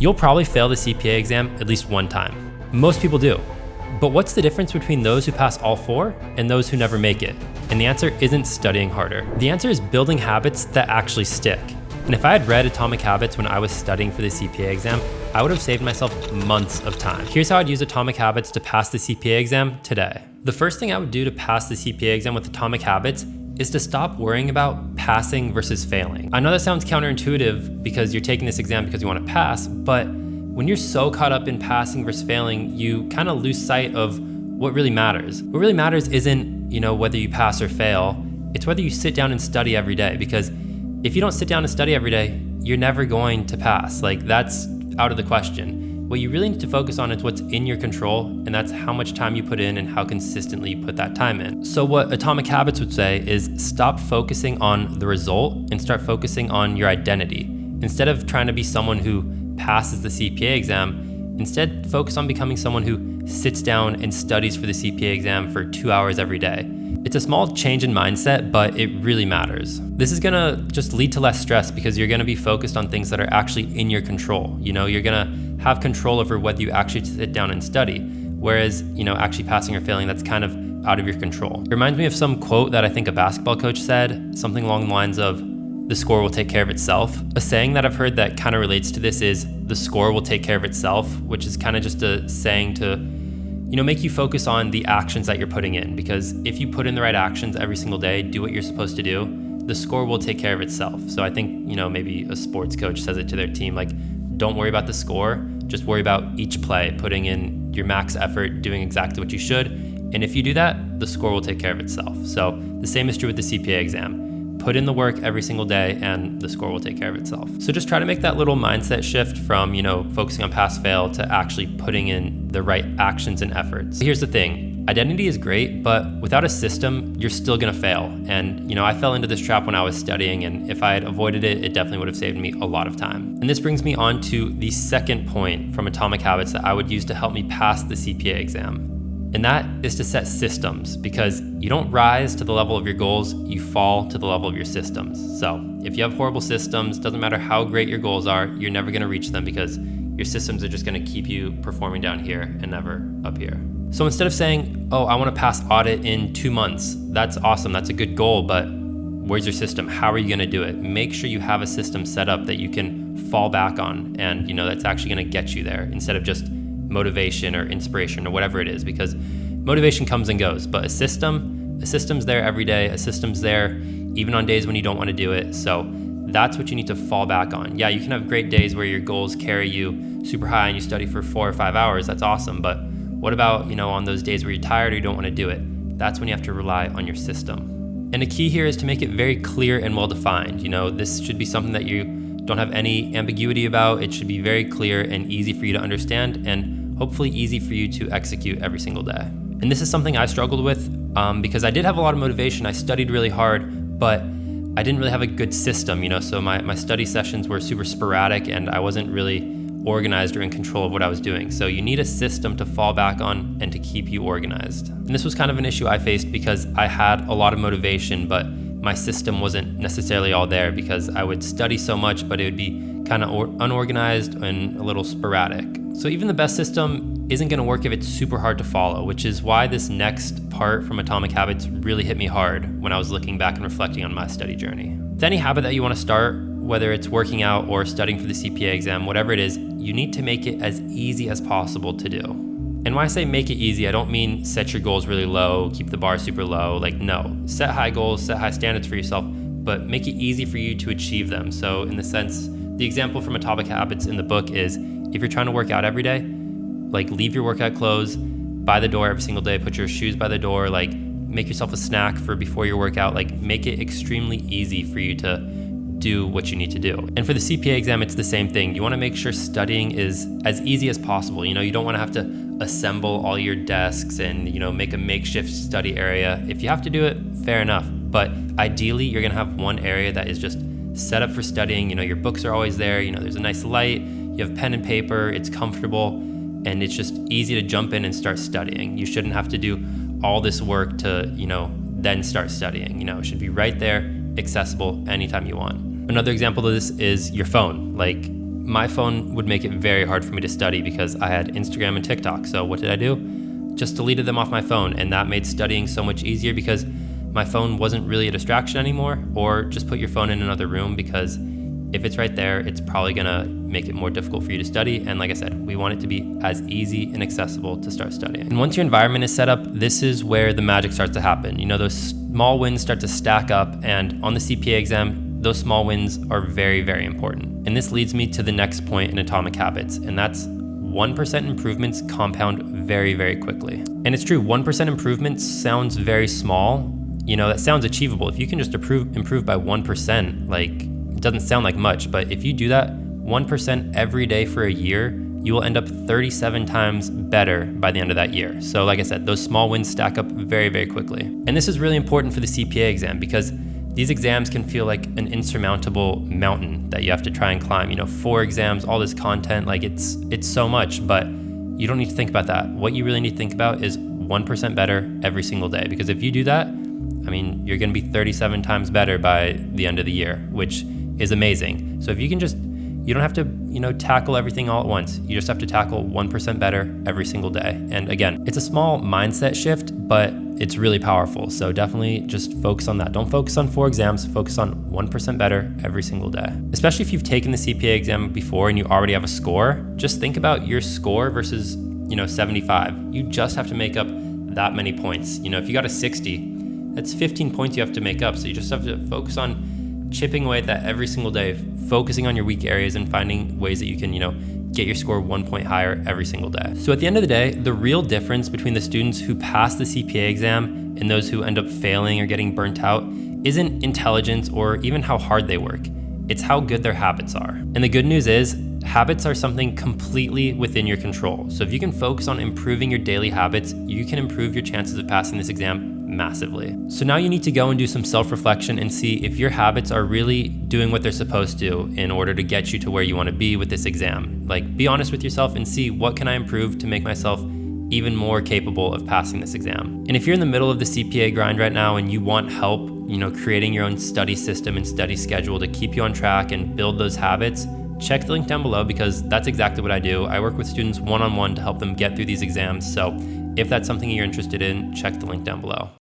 You'll probably fail the CPA exam at least one time. Most people do. But what's the difference between those who pass all 4 and those who never make it? And the answer isn't studying harder. The answer is building habits that actually stick. And if I had read Atomic Habits when I was studying for the CPA exam, I would have saved myself months of time. Here's how I'd use Atomic Habits to pass the CPA exam today. The first thing I would do to pass the CPA exam with Atomic Habits is to stop worrying about passing versus failing. I know that sounds counterintuitive because you're taking this exam because you want to pass, but when you're so caught up in passing versus failing, you kind of lose sight of what really matters. What really matters isn't, whether you pass or fail. It's whether you sit down and study every day, because if you don't sit down and study every day, you're never going to pass. That's out of the question. What you really need to focus on is what's in your control, and that's how much time you put in and how consistently you put that time in. So what Atomic Habits would say is stop focusing on the result and start focusing on your identity. Instead of trying to be someone who passes the CPA exam, instead focus on becoming someone who sits down and studies for the CPA exam for 2 hours every day. It's a small change in mindset, but it really matters. This is gonna just lead to less stress because you're gonna be focused on things that are actually in your control. You're gonna have control over whether you actually sit down and study. Whereas, actually passing or failing, that's kind of out of your control. It reminds me of some quote that I think a basketball coach said, something along the lines of, the score will take care of itself. A saying that I've heard that kind of relates to this is, the score will take care of itself, which is kind of just a saying to make you focus on the actions that you're putting in, because if you put in the right actions every single day, do what you're supposed to do, the score will take care of itself. So I think, maybe a sports coach says it to their team, don't worry about the score, just worry about each play, putting in your max effort, doing exactly what you should. And if you do that, the score will take care of itself. So the same is true with the CPA exam. Put in the work every single day and the score will take care of itself. So just try to make that little mindset shift from, focusing on pass fail to actually putting in the right actions and efforts. Here's the thing, identity is great, but without a system, you're still gonna fail. And, I fell into this trap when I was studying, and if I had avoided it, it definitely would have saved me a lot of time. And this brings me on to the second point from Atomic Habits that I would use to help me pass the CPA exam. And that is to set systems, because you don't rise to the level of your goals, you fall to the level of your systems. So if you have horrible systems, doesn't matter how great your goals are, you're never gonna reach them because your systems are just gonna keep you performing down here and never up here. So instead of saying, oh, I wanna pass audit in 2 months, that's awesome, that's a good goal, but where's your system? How are you gonna do it? Make sure you have a system set up that you can fall back on and that's actually gonna get you there, instead of just motivation or inspiration or whatever it is, because motivation comes and goes, but a system's there every day. A system's there even on days when you don't want to do it. So that's what you need to fall back on. Yeah, you can have great days where your goals carry you super high and you study for 4 or 5 hours. That's awesome. But what about, on those days where you're tired or you don't want to do it? That's when you have to rely on your system. And the key here is to make it very clear and well-defined. This should be something that you don't have any ambiguity about. It should be very clear and easy for you to understand, and hopefully easy for you to execute every single day. And this is something I struggled with because I did have a lot of motivation. I studied really hard, but I didn't really have a good system, so my study sessions were super sporadic and I wasn't really organized or in control of what I was doing. So you need a system to fall back on and to keep you organized. And this was kind of an issue I faced because I had a lot of motivation, but my system wasn't necessarily all there because I would study so much, but it would be kind of unorganized and a little sporadic. So even the best system isn't going to work if it's super hard to follow, which is why this next part from Atomic Habits really hit me hard when I was looking back and reflecting on my study journey. With any habit that you want to start, whether it's working out or studying for the CPA exam, whatever it is, you need to make it as easy as possible to do. And when I say make it easy, I don't mean set your goals really low, keep the bar super low. No, set high goals, set high standards for yourself, but make it easy for you to achieve them. So in the sense, the example from Atomic Habits in the book is, if you're trying to work out every day, leave your workout clothes by the door every single day, put your shoes by the door, make yourself a snack for before your workout, make it extremely easy for you to do what you need to do. And for the CPA exam, it's the same thing. You wanna make sure studying is as easy as possible. You don't wanna have to assemble all your desks and, make a makeshift study area. If you have to do it, fair enough. But ideally, you're gonna have one area that is just set up for studying. Your books are always there. There's a nice light, you have pen and paper, it's comfortable, and it's just easy to jump in and start studying. You shouldn't have to do all this work to, then start studying. It should be right there, accessible anytime you want. Another example of this is your phone. my phone would make it very hard for me to study because I had Instagram and TikTok. So what did I do? Just deleted them off my phone, and that made studying so much easier because my phone wasn't really a distraction anymore. Or just put your phone in another room, because if it's right there, it's probably gonna make it more difficult for you to study. And like I said, we want it to be as easy and accessible to start studying. And once your environment is set up, this is where the magic starts to happen. You know, those small wins start to stack up, and on the CPA exam, those small wins are very, very important. And this leads me to the next point in atomic habits, and that's 1% improvements compound very, very quickly. And it's true, 1% improvements sounds very small. You know, that sounds achievable. If you can just improve by 1%, like, it doesn't sound like much, but if you do that 1% every day for a year, you will end up 37 times better by the end of that year. So like I said, those small wins stack up very, very quickly. And this is really important for the CPA exam, because these exams can feel like an insurmountable mountain that you have to try and climb. You know, 4 exams, all this content, like it's so much, but you don't need to think about that. What you really need to think about is 1% better every single day, because if you do that, I mean, you're gonna be 37 times better by the end of the year, which is amazing. So if you can just, you don't have to, you know, tackle everything all at once. You just have to tackle 1% better every single day. And again, it's a small mindset shift, but it's really powerful. So definitely just focus on that. Don't focus on 4 exams, focus on 1% better every single day. Especially if you've taken the CPA exam before and you already have a score, just think about your score versus, you know, 75. You just have to make up that many points. You know, if you got a 60, that's 15 points you have to make up. So you just have to focus on chipping away at that every single day, focusing on your weak areas and finding ways that you can, you know, get your score 1 point higher every single day. So at the end of the day, the real difference between the students who pass the CPA exam and those who end up failing or getting burnt out isn't intelligence or even how hard they work. It's how good their habits are. And the good news is, habits are something completely within your control. So if you can focus on improving your daily habits, you can improve your chances of passing this exam massively. So now you need to go and do some self-reflection and see if your habits are really doing what they're supposed to in order to get you to where you want to be with this exam. Like, be honest with yourself and see, what can I improve to make myself even more capable of passing this exam? And if you're in the middle of the CPA grind right now and you want help, you know, creating your own study system and study schedule to keep you on track and build those habits, check the link down below, because that's exactly what I do. I work with students one-on-one to help them get through these exams. So if that's something you're interested in, check the link down below.